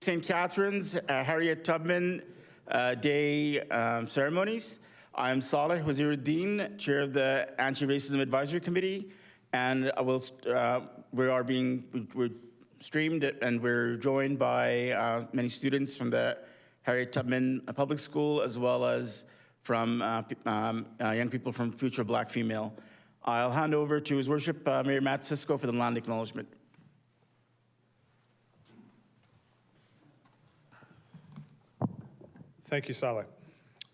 St. Catherine's Harriet Tubman Day ceremonies. I'm Saleh Waziruddin, Chair of the Anti-Racism Advisory Committee, and we're streamed and we're joined by many students from the Harriet Tubman Public School, as well as from young people from Future Black Female. I'll hand over to His Worship Mayor Matt Cisco for the land acknowledgement. Thank you, Saleh.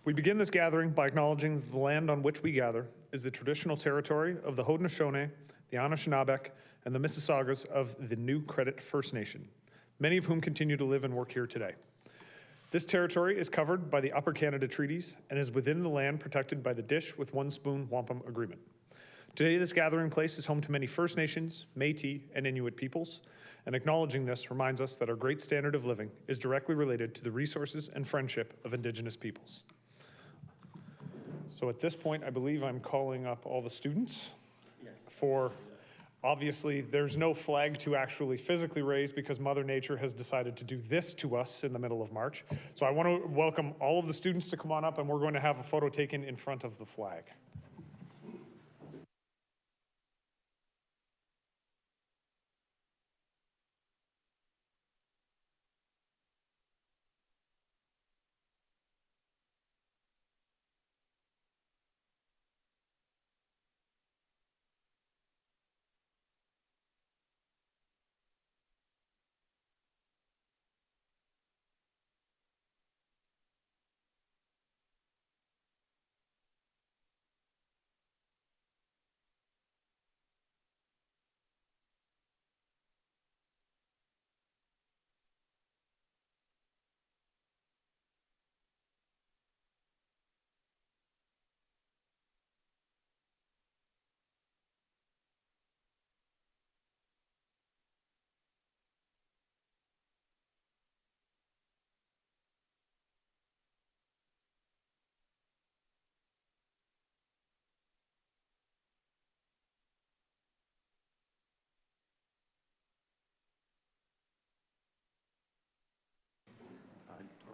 We begin this gathering by acknowledging that the land on which we gather is the traditional territory of the Haudenosaunee, the Anishinaabeg, and the Mississaugas of the New Credit First Nation, many of whom continue to live and work here today. This territory is covered by the Upper Canada Treaties and is within the land protected by the Dish with One Spoon Wampum Agreement. Today, this gathering place is home to many First Nations, Métis, and Inuit peoples, and acknowledging this reminds us that our great standard of living is directly related to the resources and friendship of Indigenous peoples. So at this point, I believe I'm calling up all the students for, obviously, there's no flag to actually physically raise because Mother Nature has decided to do this to us in the middle of March. So I want to welcome all of the students to come on up, and we're going to have a photo taken in front of the flag.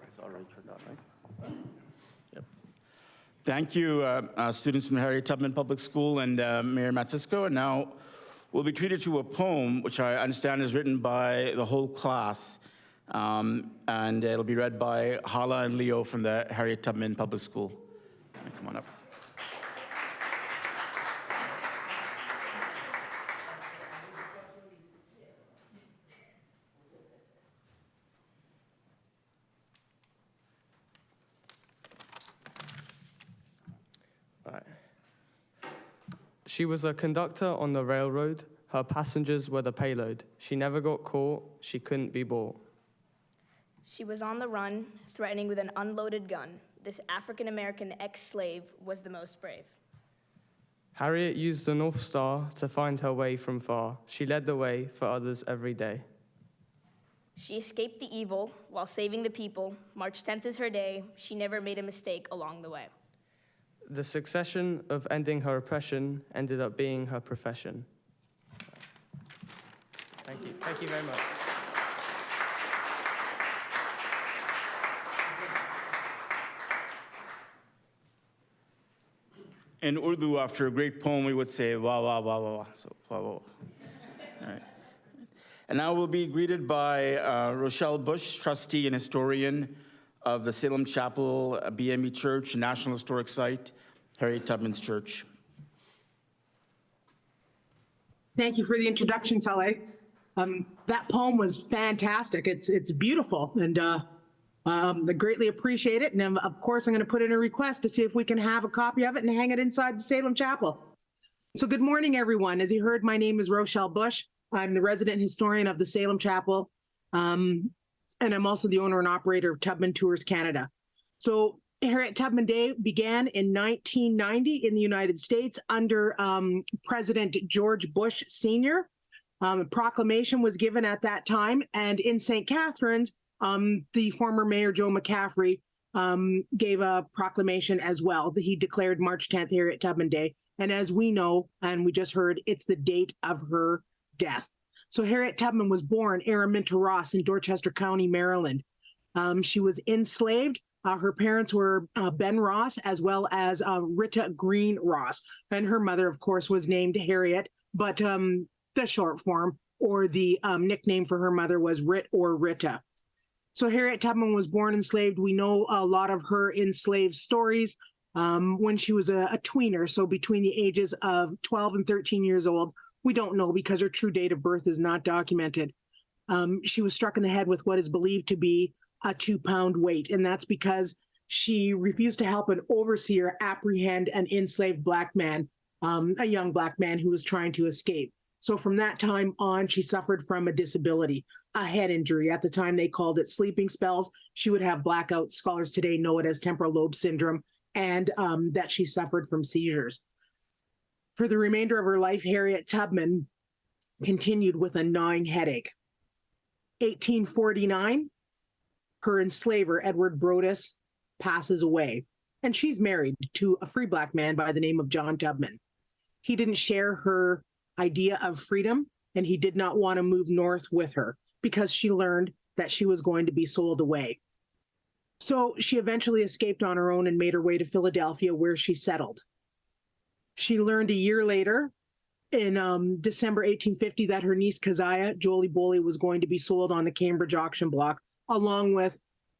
It's already turned on, right? Yep. Thank you, students from the Harriet Tubman Public School and Mayor Matt Cisco. And now we'll be treated to a poem, which I understand is written by the whole class. And it'll be read by Hala and Leo from the Harriet Tubman Public School. Come on up. She was a conductor on the railroad. Her passengers were the payload. She never got caught. She couldn't be bought. She was on the run, threatening with an unloaded gun. This African-American ex-slave was the most brave. Harriet used the North Star to find her way from far. She led the way for others every day. She escaped the evil while saving the people. March 10th is her day. She never made a mistake along the way. The succession of ending her oppression ended up being her profession. Thank you. Thank you very much. In Urdu, after a great poem, we would say, wah, wah, wah, wah, wah. So, wah, wah, wah. All right. And now we'll be greeted by Rochelle Bush, trustee and historian of the Salem Chapel BME Church, National Historic Site, Harriet Tubman's Church. Thank you for the introduction, Saleh. That poem was fantastic. It's beautiful, and I greatly appreciate it. And of course, I'm going to put in a request to see if we can have a copy of it and hang it inside the Salem Chapel. So good morning, everyone. As you heard, my name is Rochelle Bush. I'm the resident historian of the Salem Chapel. And I'm also the owner and operator of Tubman Tours Canada. So Harriet Tubman Day began in 1990 in the United States under President George Bush Sr. A proclamation was given at that time, and in St. Catharines, the former Mayor Joe McCaffrey gave a proclamation as well. He declared March 10th Harriet Tubman Day. And as we know, and we just heard, it's the date of her death. So Harriet Tubman was born Araminta Ross in Dorchester County, Maryland. She was enslaved. Her parents were Ben Ross as well as Rita Green Ross. And her mother, of course, was named Harriet, but the short form or the nickname for her mother was Rit or Rita. So Harriet Tubman was born enslaved. We know a lot of her enslaved stories when she was a tweener, so between the ages of 12 and 13 years old. We don't know because her true date of birth is not documented. She was struck in the head with what is believed to be a 2-pound weight, and that's because she refused to help an overseer apprehend an enslaved black man, a young black man who was trying to escape. So from that time on, she suffered from a disability, a head injury. At the time, they called it sleeping spells. She would have blackouts. Scholars today know it as temporal lobe syndrome, and that she suffered from seizures. For the remainder of her life, Harriet Tubman continued with a gnawing headache. 1849, her enslaver, Edward Brodess, passes away, and she's married to a free black man by the name of John Tubman. He didn't share her idea of freedom, and he did not want to move north with her because she learned that she was going to be sold away. So she eventually escaped on her own and made her way to Philadelphia, where she settled. She learned a year later, in December 1850, that her niece Keziah, Jolie Boley, was going to be sold on the Cambridge auction block, along with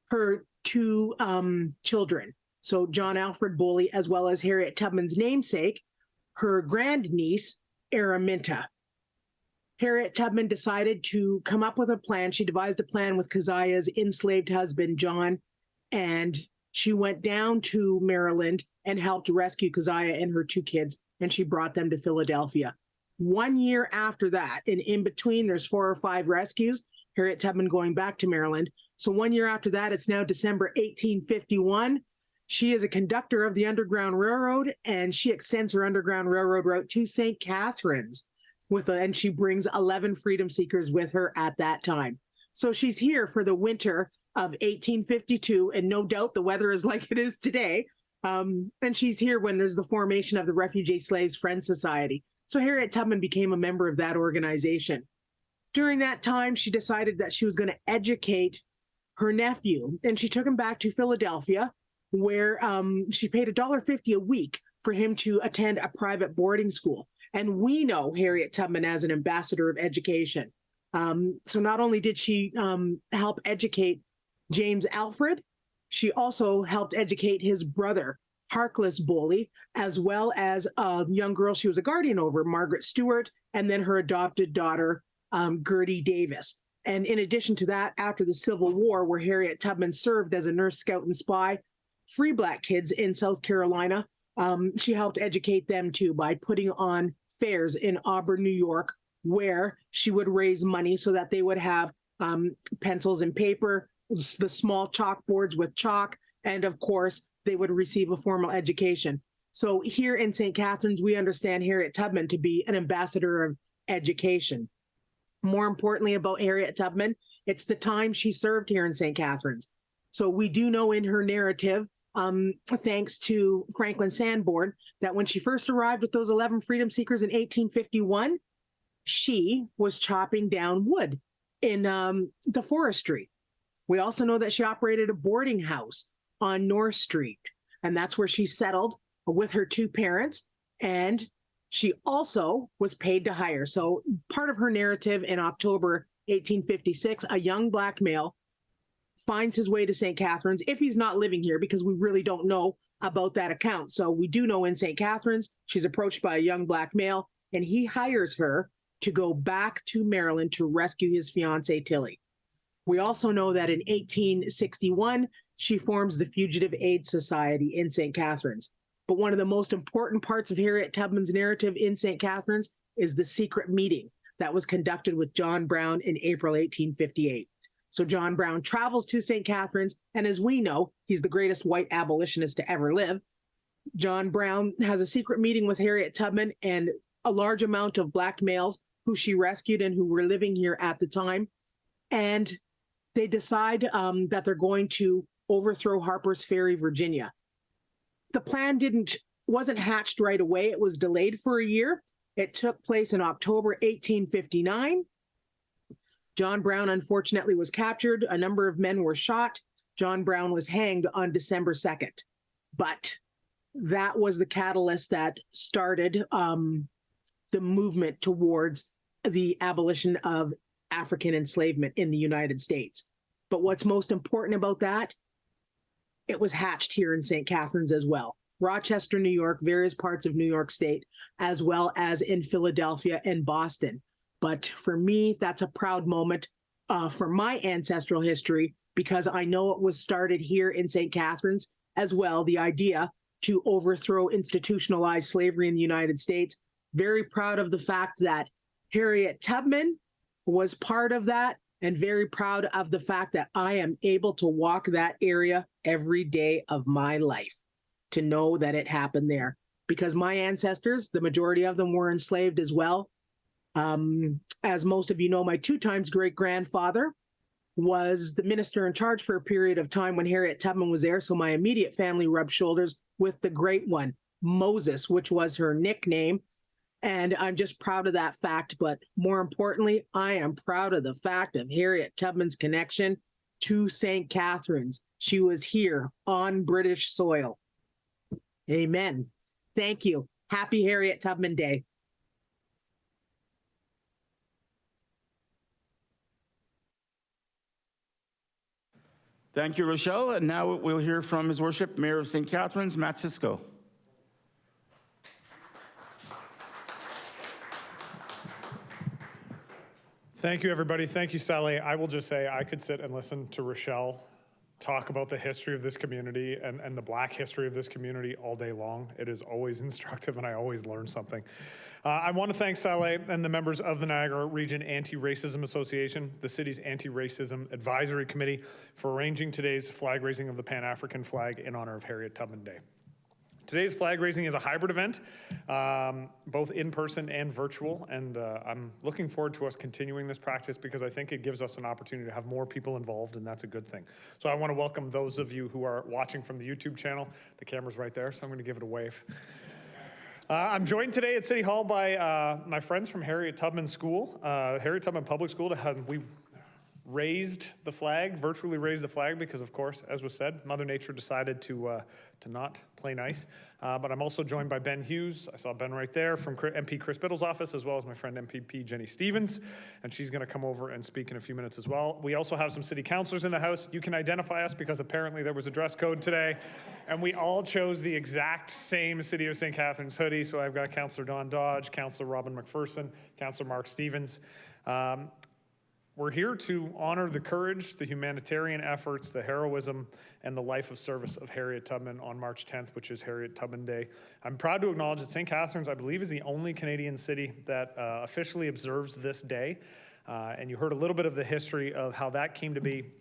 her 2 children. So John Alfred Boley, as well as Harriet Tubman's namesake, her grandniece, Araminta. Harriet Tubman decided to come up with a plan. She devised a plan with Keziah's enslaved husband, John, and she went down to Maryland and helped rescue Keziah and her 2 kids, and she brought them to Philadelphia. 1 year after that, and in between, there's 4 or 5 rescues, Harriet Tubman going back to Maryland. So 1 year after that, it's now December 1851. She is a conductor of the Underground Railroad, and she extends her Underground Railroad route to St. Catharines, and she brings 11 freedom seekers with her at that time. So she's here for the winter of 1852, and no doubt the weather is like it is today. And she's here when there's the formation of the Refugee Slaves Friends Society. So Harriet Tubman became a member of that organization. During that time, she decided that she was going to educate her nephew, and she took him back to Philadelphia, where she paid $1.50 a week for him to attend a private boarding school. And we know Harriet Tubman as an ambassador of education. So not only did she help educate James Alfred, she also helped educate his brother, Harkless Boley, as well as a young girl she was a guardian over, Margaret Stewart, and then her adopted daughter, Gertie Davis. And in addition to that, after the Civil War, where Harriet Tubman served as a nurse, scout, and spy, free black kids in South Carolina, she helped educate them too by putting on fairs in Auburn, New York, where she would raise money so that they would have pencils and paper, the small chalkboards with chalk, and of course, they would receive a formal education. So here in St. Catharines, we understand Harriet Tubman to be an ambassador of education. More importantly about Harriet Tubman, it's the time she served here in St. Catharines. So we do know in her narrative, thanks to Franklin Sanborn, that when she first arrived with those 11 freedom seekers in 1851, she was chopping down wood in the forestry. We also know that she operated a boarding house on North Street, and that's where she settled with her 2 parents, and she also was paid to hire. So part of her narrative in October 1856, a young black male finds his way to St. Catharines, if he's not living here, because we really don't know about that account. So we do know in St. Catharines, she's approached by a young black male, and he hires her to go back to Maryland to rescue his fiancée, Tilly. We also know that in 1861, she forms the Fugitive Aid Society in St. Catharines. But one of the most important parts of Harriet Tubman's narrative in St. Catharines is the secret meeting that was conducted with John Brown in April 1858. So John Brown travels to St. Catharines, and as we know, he's the greatest white abolitionist to ever live. John Brown has a secret meeting with Harriet Tubman and a large amount of black males who she rescued and who were living here at the time. And they decide that they're going to overthrow Harper's Ferry, Virginia. The plan wasn't hatched right away. It was delayed for a year. It took place in October 1859. John Brown unfortunately was captured. A number of men were shot. John Brown was hanged on December 2nd. But that was the catalyst that started the movement towards the abolition of African enslavement in the United States. But what's most important about that, it was hatched here in St. Catharines as well. Rochester, New York, various parts of New York State, as well as in Philadelphia and Boston. But for me, that's a proud moment for my ancestral history, because I know it was started here in St. Catharines as well, the idea to overthrow institutionalized slavery in the United States. Very proud of the fact that Harriet Tubman was part of that, and very proud of the fact that I am able to walk that area every day of my life to know that it happened there. Because my ancestors, the majority of them were enslaved as well. As most of you know, my 2 times great-grandfather was the minister in charge for a period of time when Harriet Tubman was there. So my immediate family rubbed shoulders with the great one, Moses, which was her nickname. And I'm just proud of that fact. But more importantly, I am proud of the fact of Harriet Tubman's connection to St. Catharines. She was here on British soil. Amen. Thank you. Happy Harriet Tubman Day. Thank you, Rochelle. And now we'll hear from His Worship, Mayor of St. Catharines, Matt Cisco. Thank you, everybody. Thank you, Sally. I will just say I could sit and listen to Rochelle talk about the history of this community and the Black history of this community all day long. It is always instructive, and I always learn something. I want to thank Sally and the members of the Niagara Region Anti-Racism Association, the city's Anti-Racism Advisory Committee, for arranging today's flag raising of the Pan-African flag in honor of Harriet Tubman Day. Today's flag raising is a hybrid event, both in person and virtual, and I'm looking forward to us continuing this practice because I think it gives us an opportunity to have more people involved, and that's a good thing. So I want to welcome those of you who are watching from the YouTube channel. The camera's right there, so I'm going to give it a wave. I'm joined today at City Hall by my friends from Harriet Tubman School, Harriet Tubman Public School. We raised the flag, virtually raised the flag, because of course, as was said, Mother Nature decided to not play nice. But I'm also joined by Ben Hughes. I saw Ben right there from MP Chris Biddle's office, as well as my friend MPP Jenny Stevens, and she's going to come over and speak in a few minutes as well. We also have some city councilors in the house. You can identify us because apparently there was a dress code today, and we all chose the exact same City of St. Catharines hoodie. So I've got Councillor Don Dodge, Councillor Robin McPherson, Councillor Mark Stevens. We're here to honor the courage, the humanitarian efforts, the heroism, and the life of service of Harriet Tubman on March 10th, which is Harriet Tubman Day. I'm proud to acknowledge that St. Catharines, I believe, is the only Canadian city that officially observes this day. And you heard a little bit of the history of how that came to be.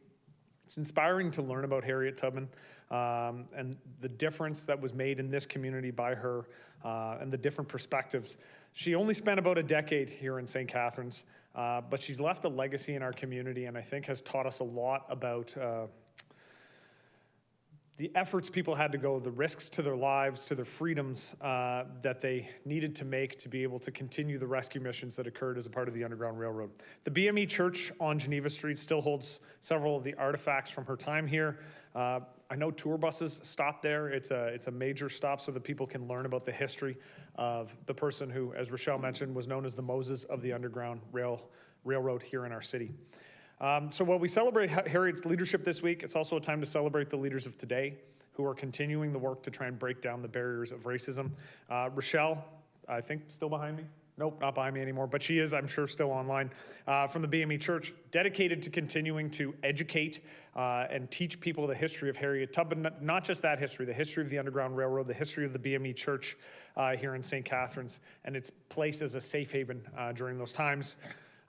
It's inspiring to learn about Harriet Tubman and the difference that was made in this community by her and the different perspectives. She only spent about a decade here in St. Catharines, but she's left a legacy in our community, and I think has taught us a lot about the efforts people had to go, the risks to their lives, to their freedoms that they needed to make to be able to continue the rescue missions that occurred as a part of the Underground Railroad. The BME Church on Geneva Street still holds several of the artifacts from her time here. I know tour buses stop there. It's a major stop so that people can learn about the history of the person who, as Rochelle mentioned, was known as the Moses of the Underground Railroad here in our city. So while we celebrate Harriet's leadership this week, it's also a time to celebrate the leaders of today who are continuing the work to try and break down the barriers of racism. Rochelle, I think, still behind me? Nope, not behind me anymore, but she is, I'm sure, still online, from the BME Church, dedicated to continuing to educate and teach people the history of Harriet Tubman, not just that history, the history of the Underground Railroad, the history of the BME Church here in St. Catharines, and its place as a safe haven during those times.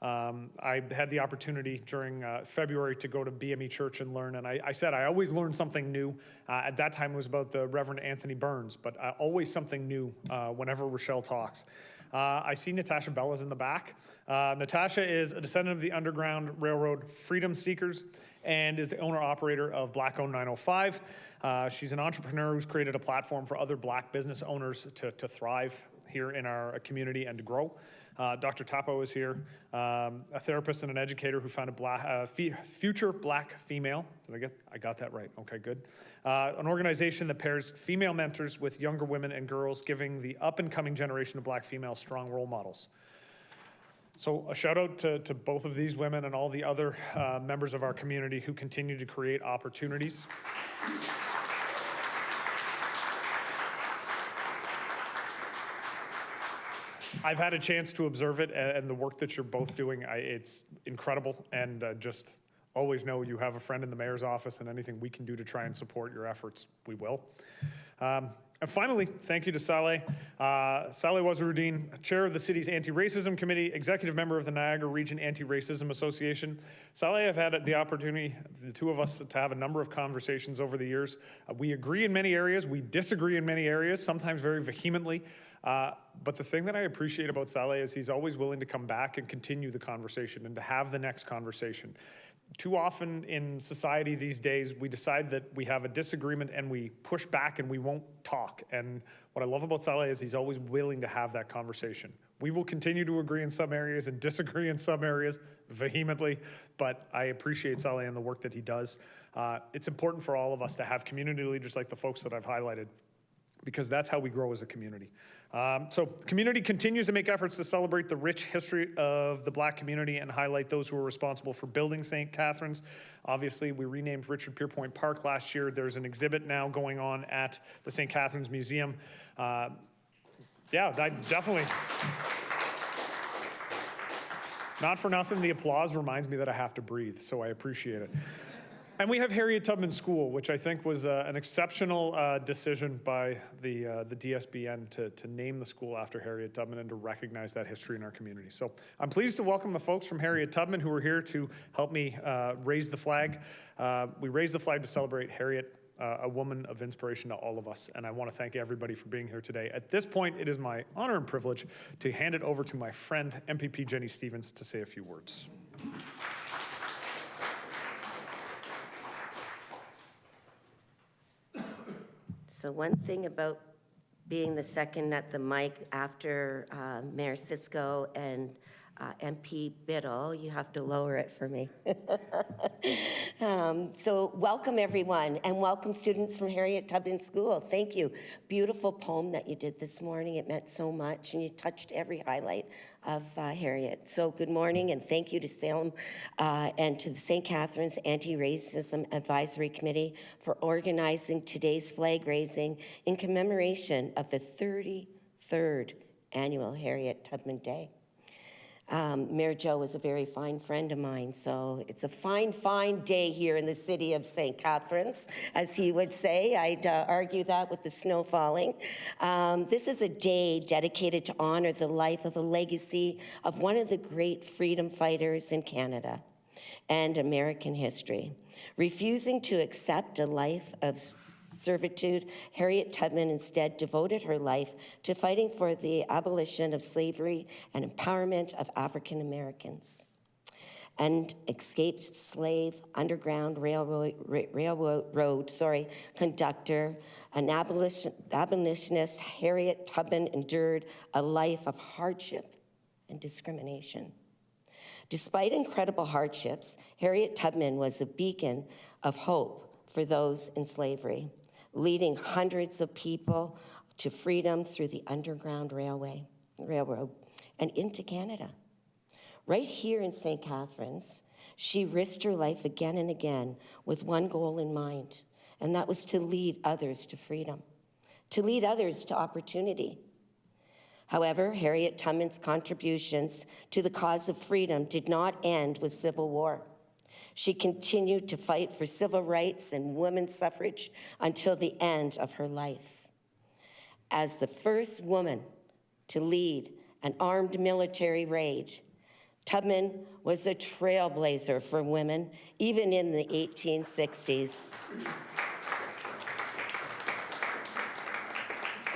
I had the opportunity during February to go to BME Church and learn, and I said I always learn something new. At that time it was about the Reverend Anthony Burns, but always something new whenever Rochelle talks. I see Natasha Bella's in the back. Natasha is a descendant of the Underground Railroad freedom seekers and is the owner-operator of Black Owned 905. She's an entrepreneur who's created a platform for other Black business owners to thrive here in our community and to grow. Dr. Tapo is here, a therapist and an educator who founded Future Black Female. I got that right. Okay, good. An organization that pairs female mentors with younger women and girls, giving the up-and-coming generation of Black females strong role models. So a shout out to both of these women and all the other members of our community who continue to create opportunities. I've had a chance to observe it, and the work that you're both doing, it's incredible, and just always know you have a friend in the mayor's office, and anything we can do to try and support your efforts, we will. And finally, thank you to Saleh. Saleh Waziruddin, chair of the city's anti-racism committee, executive member of the Niagara Region Anti-Racism Association. Saleh, I've had the opportunity, the two of us, to have a number of conversations over the years. We agree in many areas, we disagree in many areas, sometimes very vehemently. But the thing that I appreciate about Saleh is he's always willing to come back and continue the conversation and to have the next conversation. Too often in society these days, we decide that we have a disagreement and we push back and we won't talk. And what I love about Saleh is he's always willing to have that conversation. We will continue to agree in some areas and disagree in some areas vehemently, but I appreciate Saleh and the work that he does. It's important for all of us to have community leaders like the folks that I've highlighted, because that's how we grow as a community. So community continues to make efforts to celebrate the rich history of the Black community and highlight those who are responsible for building St. Catharines. Obviously, we renamed Richard Pierpoint Park last year. There's an exhibit now going on at the St. Catharines Museum. Yeah, definitely. Not for nothing, the applause reminds me that I have to breathe, so I appreciate it. And we have Harriet Tubman School, which I think was an exceptional decision by the DSBN to name the school after Harriet Tubman and to recognize that history in our community. So I'm pleased to welcome the folks from Harriet Tubman who are here to help me raise the flag. We raise the flag to celebrate Harriet, a woman of inspiration to all of us, and I want to thank everybody for being here today. At this point, it is my honor and privilege to hand it over to my friend, MPP Jenny Stevens, to say a few words. So one thing about being the second at the mic after Mayor Cisco and MP Biddle, you have to lower it for me. So welcome everyone, and welcome students from Harriet Tubman School. Thank you. Beautiful poem that you did this morning. It meant so much, and you touched every highlight of Harriet. So good morning, and thank you to Salem and to the St. Catharines Anti-Racism Advisory Committee for organizing today's flag raising in commemoration of the 33rd annual Harriet Tubman Day. Mayor Joe is a very fine friend of mine, so it's a fine, fine day here in the city of St. Catharines, as he would say. I'd argue that with the snow falling. This is a day dedicated to honor the life of a legacy of one of the great freedom fighters in Canada and American history. Refusing to accept a life of servitude, Harriet Tubman instead devoted her life to fighting for the abolition of slavery and empowerment of African Americans. And escaped slave Underground Railroad conductor, an abolitionist, Harriet Tubman endured a life of hardship and discrimination. Despite incredible hardships, Harriet Tubman was a beacon of hope for those in slavery, leading hundreds of people to freedom through the Underground Railroad and into Canada. Right here in St. Catharines, she risked her life again and again with one goal in mind, and that was to lead others to freedom, to lead others to opportunity. However, Harriet Tubman's contributions to the cause of freedom did not end with civil war. She continued to fight for civil rights and women's suffrage until the end of her life. As the first woman to lead an armed military raid, Tubman was a trailblazer for women, even in the 1860s.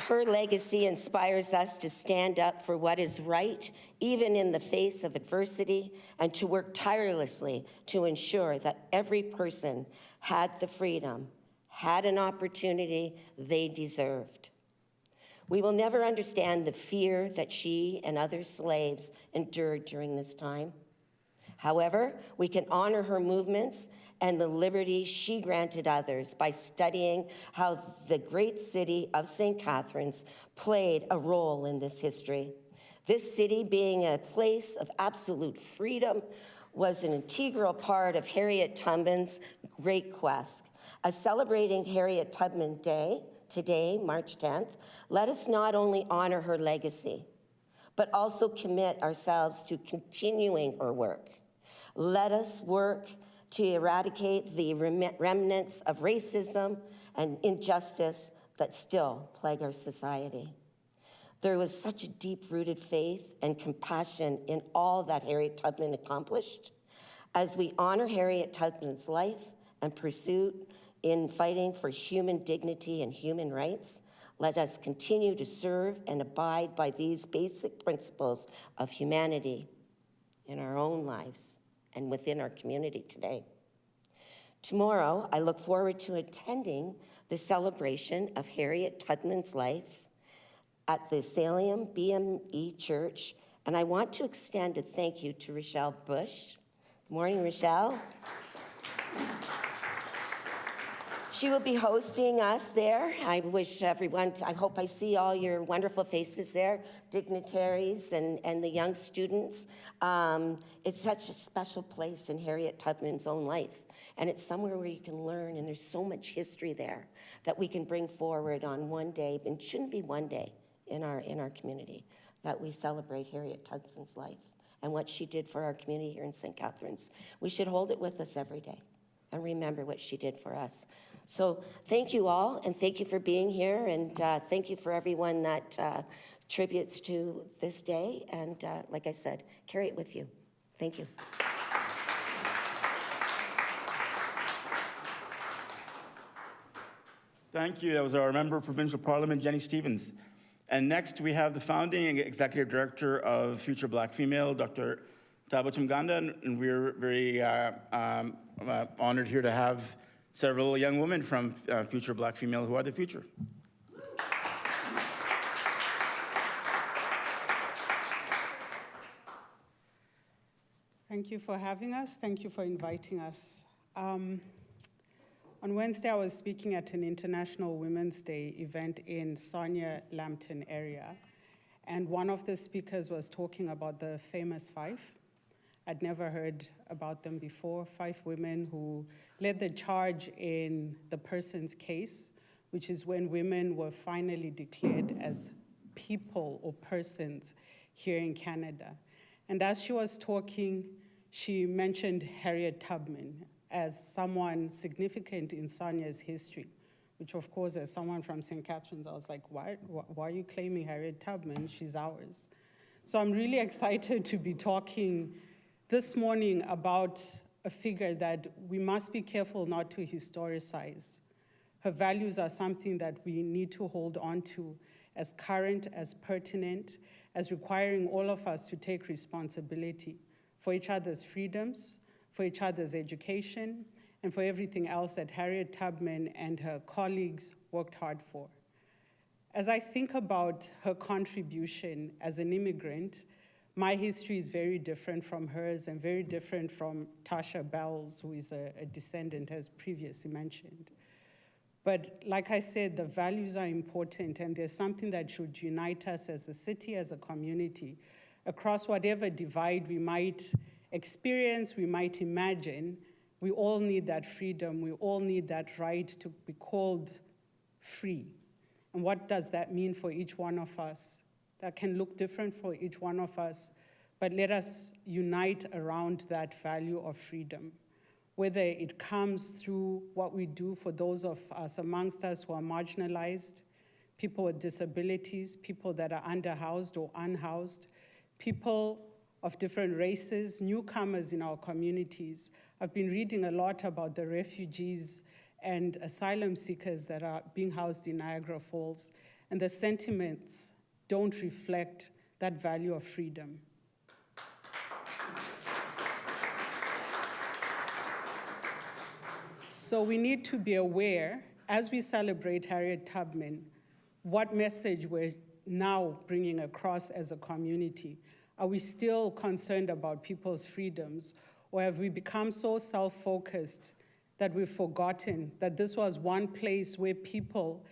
Her legacy inspires us to stand up for what is right, even in the face of adversity, and to work tirelessly to ensure that every person had the freedom, had an opportunity they deserved. We will never understand the fear that she and other slaves endured during this time. However, we can honor her movements and the liberty she granted others by studying how the great city of St. Catharines played a role in this history. This city, being a place of absolute freedom, was an integral part of Harriet Tubman's great quest. As celebrating Harriet Tubman Day, today, March 10th, let us not only honor her legacy, but also commit ourselves to continuing her work. Let us work to eradicate the remnants of racism and injustice that still plague our society. There was such a deep-rooted faith and compassion in all that Harriet Tubman accomplished. As we honor Harriet Tubman's life and pursuit in fighting for human dignity and human rights, let us continue to serve and abide by these basic principles of humanity in our own lives and within our community today. Tomorrow, I look forward to attending the celebration of Harriet Tubman's life at the Salem BME Church, and I want to extend a thank you to Rochelle Bush. Good morning, Rochelle. She will be hosting us there. I wish everyone, I hope I see all your wonderful faces there, dignitaries and the young students. It's such a special place in Harriet Tubman's own life. And it's somewhere where you can learn, and there's so much history there that we can bring forward on one day, and it shouldn't be one day in our community, that we celebrate Harriet Tubman's life and what she did for our community here in St. Catharines. We should hold it with us every day and remember what she did for us. So thank you all, and thank you for being here, and thank you for everyone that tributes to this day, and like I said, carry it with you. Thank you. Thank you. That was our Member of Provincial Parliament, Jenny Stevens. And next, we have the founding Executive Director of Future Black Female, Dr. Tabo Chimganda, and we're very honored here to have several young women from Future Black Female who are the future. Thank you for having us. Thank you for inviting us. On Wednesday, I was speaking at an International Women's Day event in Sarnia, Lambton area, and one of the speakers was talking about the famous five. I'd never heard about them before, 5 women who led the charge in the person's case, which is when women were finally declared as people or persons here in Canada. And as she was talking, she mentioned Harriet Tubman as someone significant in Sarnia's history, which of course, as someone from St. Catharines, I was like, why are you claiming Harriet Tubman? She's ours. So I'm really excited to be talking this morning about a figure that we must be careful not to historicize. Her values are something that we need to hold on to as current, as pertinent, as requiring all of us to take responsibility for each other's freedoms, for each other's education, and for everything else that Harriet Tubman and her colleagues worked hard for. As I think about her contribution as an immigrant, my history is very different from hers and very different from Tasha Bell's, who is a descendant, as previously mentioned. But like I said, the values are important, and there's something that should unite us as a city, as a community, across whatever divide we might experience, we might imagine. We all need that freedom. We all need that right to be called free. And what does that mean for each one of us? That can look different for each one of us, but let us unite around that value of freedom, whether it comes through what we do for those of us amongst us who are marginalized, people with disabilities, people that are underhoused or unhoused, people of different races, newcomers in our communities. I've been reading a lot about the refugees and asylum seekers that are being housed in Niagara Falls, and the sentiments don't reflect that value of freedom. So we need to be aware, as we celebrate Harriet Tubman, what message we're now bringing across as a community. Are we still concerned about people's freedoms, or have we become so self-focused that we've forgotten that this was one place where people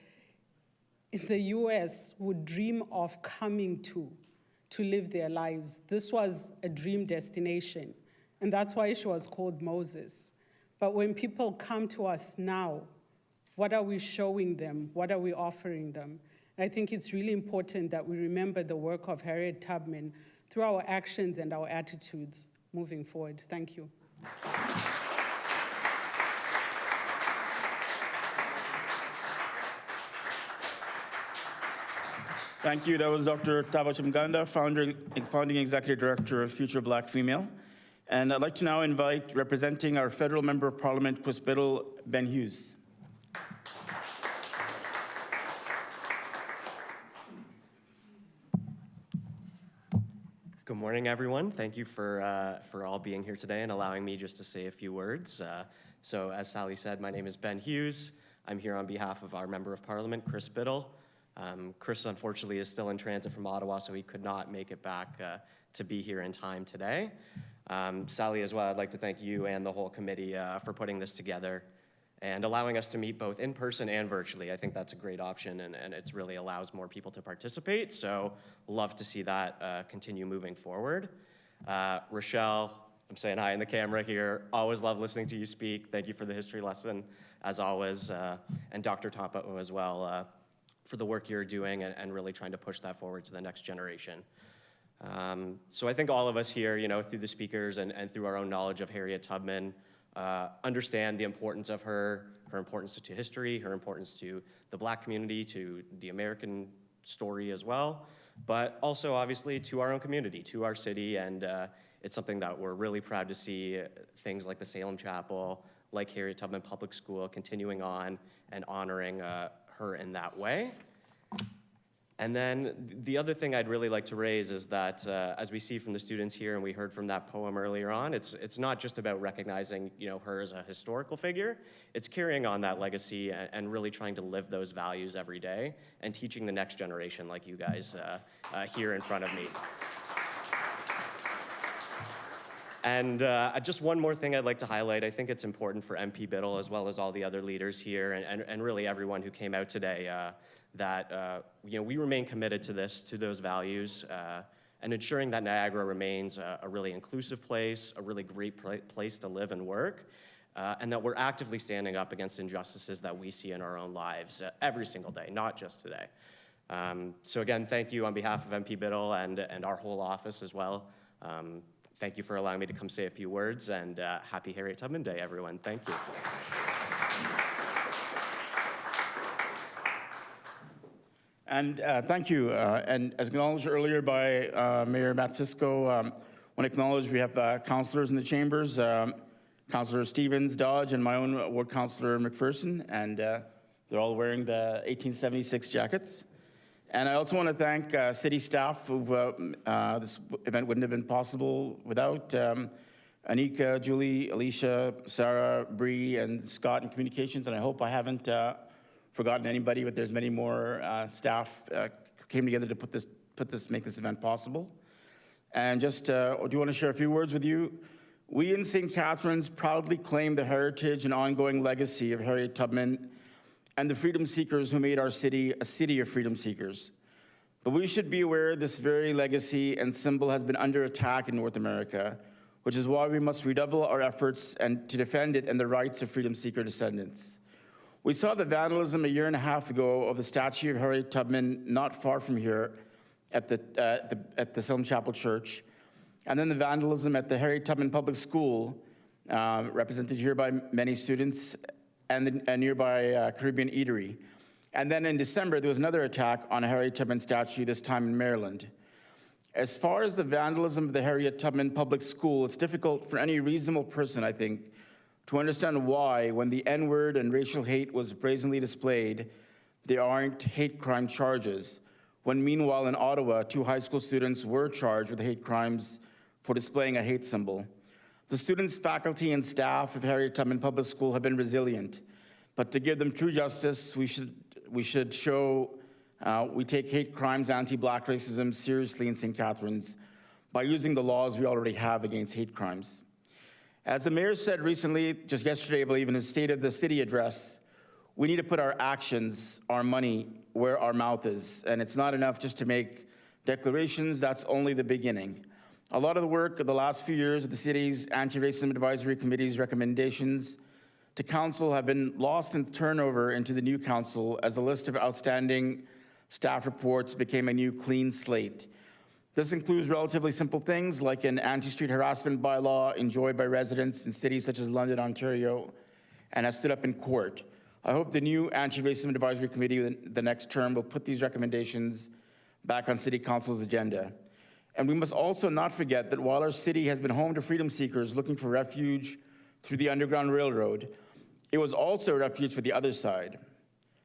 in the US would dream of coming to live their lives? This was a dream destination, and that's why she was called Moses. But when people come to us now, what are we showing them? What are we offering them? And I think it's really important that we remember the work of Harriet Tubman through our actions and our attitudes moving forward. Thank you. Thank you. That was Dr. Tabacha Mganda, founding executive director of Future Black Female. And I'd like to now invite representing our federal member of parliament, Chris Biddle, Ben Hughes. Good morning, everyone. Thank you for all being here today and allowing me just to say a few words. So as Sally said, my name is Ben Hughes. I'm here on behalf of our member of parliament, Chris Biddle. Chris, unfortunately, is still in transit from Ottawa, so he could not make it back to be here in time today. Sally, as well, I'd like to thank you and the whole committee for putting this together and allowing us to meet both in person and virtually. I think that's a great option, and it really allows more people to participate, so love to see that continue moving forward. Rochelle, I'm saying hi in the camera here. Always love listening to you speak. Thank you for the history lesson, as always, and Dr. Tapato as well, for the work you're doing and really trying to push that forward to the next generation. So I think all of us here, through the speakers and through our own knowledge of Harriet Tubman, understand the importance of her importance to history, her importance to the Black community, to the American story as well, but also obviously to our own community, to our city, and it's something that we're really proud to see things like the Salem Chapel, like Harriet Tubman Public School, continuing on and honoring her in that way. And then the other thing I'd really like to raise is that as we see from the students here, and we heard from that poem earlier on, it's not just about recognizing her as a historical figure. It's carrying on that legacy and really trying to live those values every day and teaching the next generation like you guys here in front of me. And just one more thing I'd like to highlight. I think it's important for MP Biddle, as well as all the other leaders here, and really everyone who came out today, that we remain committed to those values, and ensuring that Niagara remains a really inclusive place, a really great place to live and work, and that we're actively standing up against injustices that we see in our own lives every single day, not just today. So again, thank you on behalf of MP Biddle and our whole office as well. Thank you for allowing me to come say a few words, and happy Harriet Tubman Day, everyone. Thank you. And thank you. And as acknowledged earlier by Mayor Matt Cisco, I want to acknowledge we have councillors in the chambers, Councillor Stevens, Dodge, and my own ward councillor McPherson, and they're all wearing the 1876 jackets. And I also want to thank city staff who this event wouldn't have been possible without Anika, Julie, Alicia, Sarah, Bree, and Scott in communications. And I hope I haven't forgotten anybody, but there's many more staff who came together to make this event possible. And just do want to share a few words with you. We in St. Catharines proudly claim the heritage and ongoing legacy of Harriet Tubman and the freedom seekers who made our city a city of freedom seekers. But we should be aware this very legacy and symbol has been under attack in North America, which is why we must redouble our efforts and to defend it and the rights of freedom seeker descendants. We saw the vandalism a year and a half ago of the statue of Harriet Tubman not far from here at the Salem Chapel Church, and then the vandalism at the Harriet Tubman Public School, represented here by many students, and a nearby Caribbean eatery. And then in December, there was another attack on a Harriet Tubman statue, this time in Maryland. As far as the vandalism of the Harriet Tubman Public School, it's difficult for any reasonable person, I think, to understand why, when the N-word and racial hate was brazenly displayed, there aren't hate crime charges, when meanwhile in Ottawa, 2 high school students were charged with hate crimes for displaying a hate symbol. The students, faculty, and staff of Harriet Tubman Public School have been resilient, but to give them true justice, we should show We take hate crimes, anti-Black racism seriously in St. Catharines by using the laws we already have against hate crimes. As the mayor said recently, just yesterday, I believe, in his State of the City address, we need to put our actions, our money, where our mouth is. And it's not enough just to make declarations, that's only the beginning. A lot of the work of the last few years of the city's Anti-Racism Advisory Committee's recommendations to council have been lost in turnover into the new council as a list of outstanding staff reports became a new clean slate. This includes relatively simple things like an anti-street harassment bylaw enjoyed by residents in cities such as London, Ontario, and has stood up in court. I hope the new Anti-Racism Advisory Committee the next term will put these recommendations back on City Council's agenda. And we must also not forget that while our city has been home to freedom seekers looking for refuge through the Underground Railroad, it was also a refuge for the other side.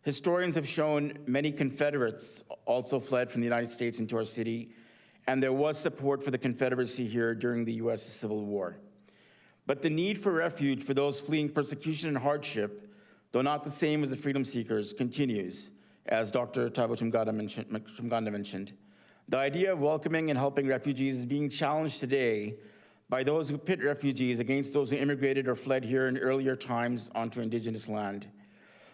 Historians have shown many Confederates also fled from the United States into our city, and there was support for the Confederacy here during the US Civil War. But the need for refuge for those fleeing persecution and hardship, though not the same as the freedom seekers, continues, as Dr. Tubman mentioned. The idea of welcoming and helping refugees is being challenged today by those who pit refugees against those who immigrated or fled here in earlier times onto Indigenous land.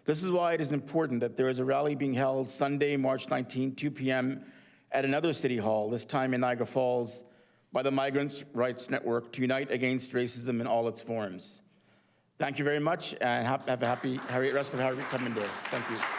This is why it is important that there is a rally being held Sunday, March 19, 2 p.m. at another city hall, this time in Niagara Falls, by the Migrants' Rights Network to unite against racism in all its forms. Thank you very much, and have a happy rest of Harriet Tubman Day. Thank you.